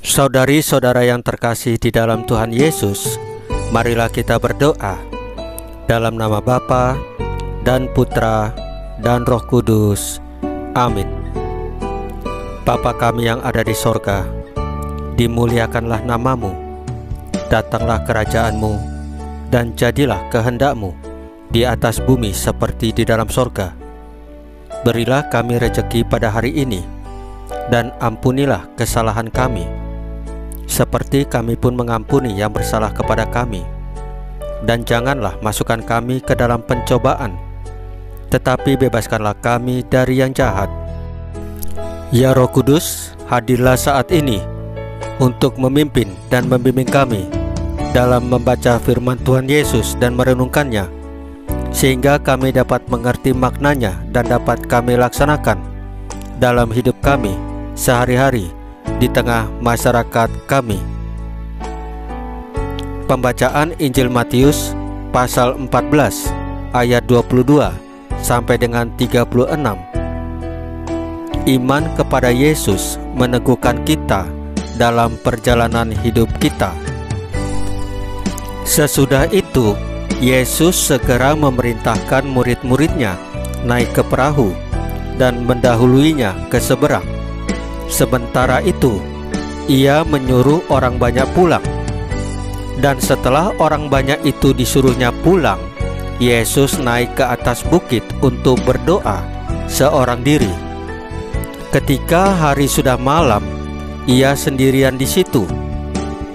Saudari-saudara yang terkasih di dalam Tuhan Yesus, marilah kita berdoa. Dalam nama Bapa dan Putra dan Roh Kudus. Amin. Bapa kami yang ada di sorga, dimuliakanlah namamu, datanglah kerajaan-Mu, dan jadilah kehendak-Mu di atas bumi seperti di dalam sorga. Berilah kami rejeki pada hari ini, dan ampunilah kesalahan kami, seperti kami pun mengampuni yang bersalah kepada kami. Dan janganlah masukkan kami ke dalam pencobaan, tetapi bebaskanlah kami dari yang jahat. Ya Roh Kudus, hadirlah saat ini untuk memimpin dan membimbing kami dalam membaca firman Tuhan Yesus dan merenungkannya, sehingga kami dapat mengerti maknanya dan dapat kami laksanakan dalam hidup kami sehari-hari di tengah masyarakat kami. Pembacaan Injil Matius pasal 14 ayat 22 sampai dengan 36. Iman kepada Yesus meneguhkan kita dalam perjalanan hidup kita. Sesudah itu, Yesus segera memerintahkan murid-muridnya naik ke perahu dan mendahuluinya ke seberang. Sementara itu, ia menyuruh orang banyak pulang. Dan setelah orang banyak itu disuruhnya pulang, Yesus naik ke atas bukit untuk berdoa seorang diri. Ketika hari sudah malam, ia sendirian di situ.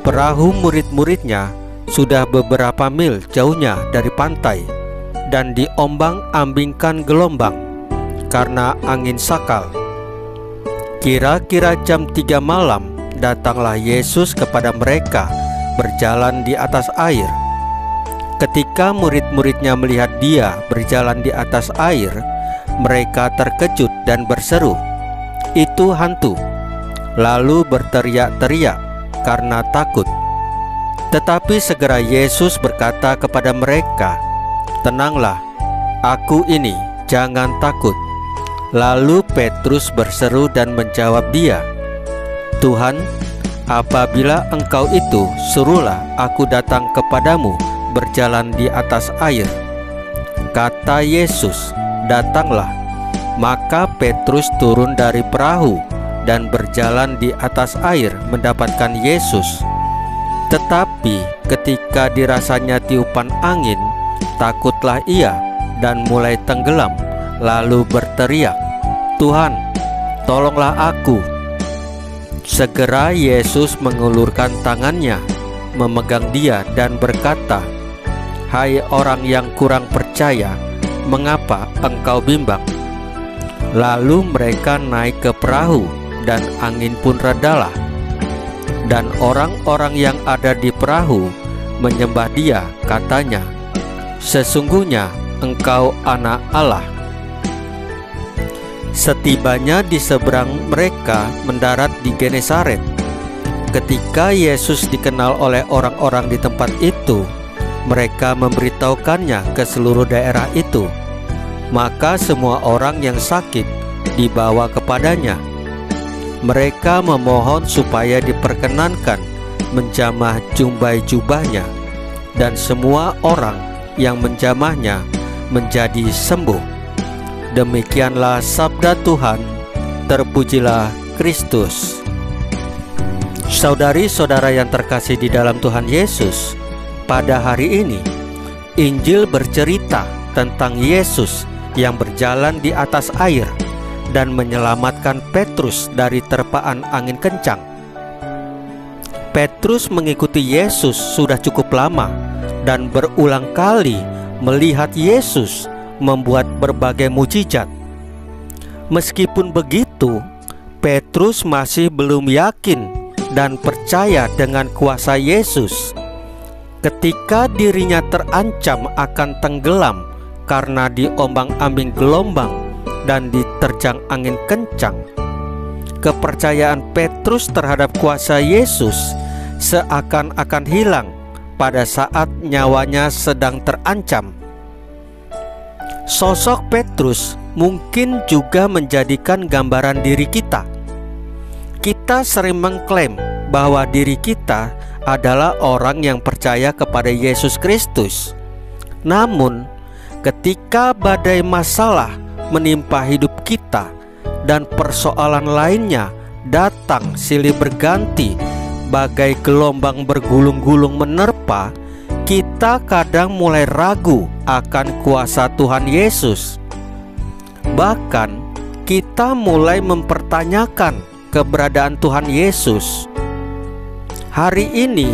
Perahu murid-muridnya sudah beberapa mil jauhnya dari pantai dan diombang-ambingkan gelombang karena angin sakal. Kira-kira jam 3 malam, datanglah Yesus kepada mereka berjalan di atas air. Ketika murid-muridnya melihat dia berjalan di atas air, mereka terkejut dan berseru, "Itu hantu!" Lalu berteriak-teriak karena takut. Tetapi segera Yesus berkata kepada mereka, "Tenanglah, aku ini, jangan takut." Lalu Petrus berseru dan menjawab dia, "Tuhan, apabila Engkau itu, suruhlah aku datang kepadamu berjalan di atas air." Kata Yesus, "Datanglah." Maka Petrus turun dari perahu dan berjalan di atas air mendapatkan Yesus. Tetapi ketika dirasanya tiupan angin, takutlah ia dan mulai tenggelam, lalu berteriak, "Tuhan, tolonglah aku." Segera Yesus mengulurkan tangannya, memegang dia dan berkata, "Hai orang yang kurang percaya, mengapa engkau bimbang?" Lalu mereka naik ke perahu dan angin pun redalah. Dan orang-orang yang ada di perahu menyembah dia, katanya, "Sesungguhnya engkau anak Allah." Setibanya di seberang, mereka mendarat di Genesaret. Ketika Yesus dikenal oleh orang-orang di tempat itu, mereka memberitahukannya ke seluruh daerah itu. Maka semua orang yang sakit dibawa kepadanya. Mereka memohon supaya diperkenankan menjamah jumbai jubahnya, dan semua orang yang menjamahnya menjadi sembuh. Demikianlah sabda Tuhan. Terpujilah Kristus. Saudari-saudara yang terkasih di dalam Tuhan Yesus, pada hari ini Injil bercerita tentang Yesus yang berjalan di atas air dan menyelamatkan Petrus dari terpaan angin kencang. Petrus mengikuti Yesus sudah cukup lama dan berulang kali melihat Yesus membuat berbagai mujizat. Meskipun begitu, Petrus masih belum yakin dan percaya dengan kuasa Yesus. Ketika dirinya terancam akan tenggelam karena diombang-ambing gelombang dan diterjang angin kencang, kepercayaan Petrus terhadap kuasa Yesus seakan-akan hilang pada saat nyawanya sedang terancam. Sosok Petrus mungkin juga menjadikan gambaran diri kita. Kita sering mengklaim bahwa diri kita adalah orang yang percaya kepada Yesus Kristus. Namun, ketika badai masalah menimpa hidup kita dan persoalan lainnya datang silih berganti bagai gelombang bergulung-gulung menerpa, kita kadang mulai ragu akan kuasa Tuhan Yesus. Bahkan kita mulai mempertanyakan keberadaan Tuhan Yesus. Hari ini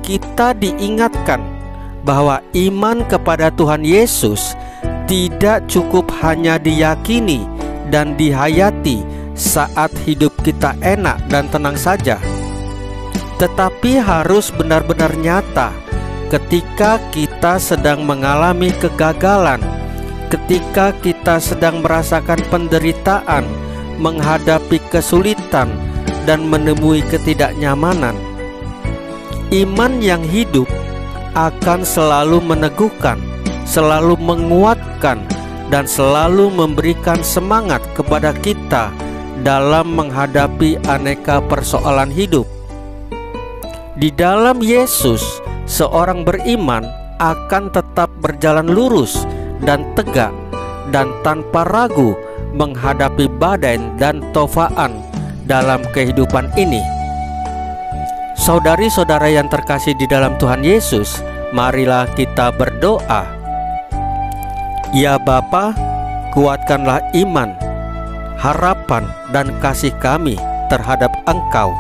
kita diingatkan bahwa iman kepada Tuhan Yesus tidak cukup hanya diyakini dan dihayati saat hidup kita enak dan tenang saja, tetapi harus benar-benar nyata ketika kita sedang mengalami kegagalan, ketika kita sedang merasakan penderitaan, menghadapi kesulitan, dan menemui ketidaknyamanan. Iman yang hidup akan selalu meneguhkan, selalu menguatkan, dan selalu memberikan semangat kepada kita dalam menghadapi aneka persoalan hidup. Di dalam Yesus, seorang beriman akan tetap berjalan lurus dan tegak dan tanpa ragu menghadapi badai dan tofaan dalam kehidupan ini. Saudari-saudara yang terkasih di dalam Tuhan Yesus, marilah kita berdoa. Ya Bapa, kuatkanlah iman, harapan, dan kasih kami terhadap Engkau.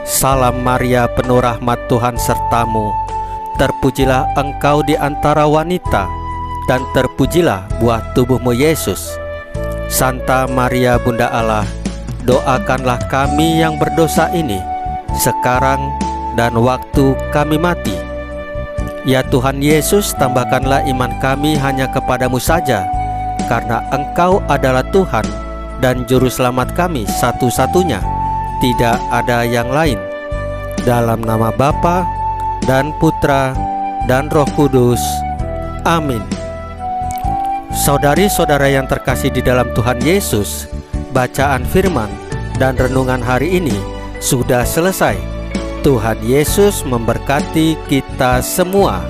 Salam Maria, penuh rahmat, Tuhan sertamu. Terpujilah Engkau di antara wanita, dan terpujilah buah tubuhmu Yesus. Santa Maria Bunda Allah, doakanlah kami yang berdosa ini, sekarang dan waktu kami mati. Ya Tuhan Yesus, tambahkanlah iman kami hanya kepadamu saja, karena Engkau adalah Tuhan dan Juru Selamat kami satu-satunya, tidak ada yang lain. Dalam nama Bapa dan Putra dan Roh Kudus. Amin. Saudari-saudara yang terkasih di dalam Tuhan Yesus, bacaan firman dan renungan hari ini sudah selesai. Tuhan Yesus memberkati kita semua.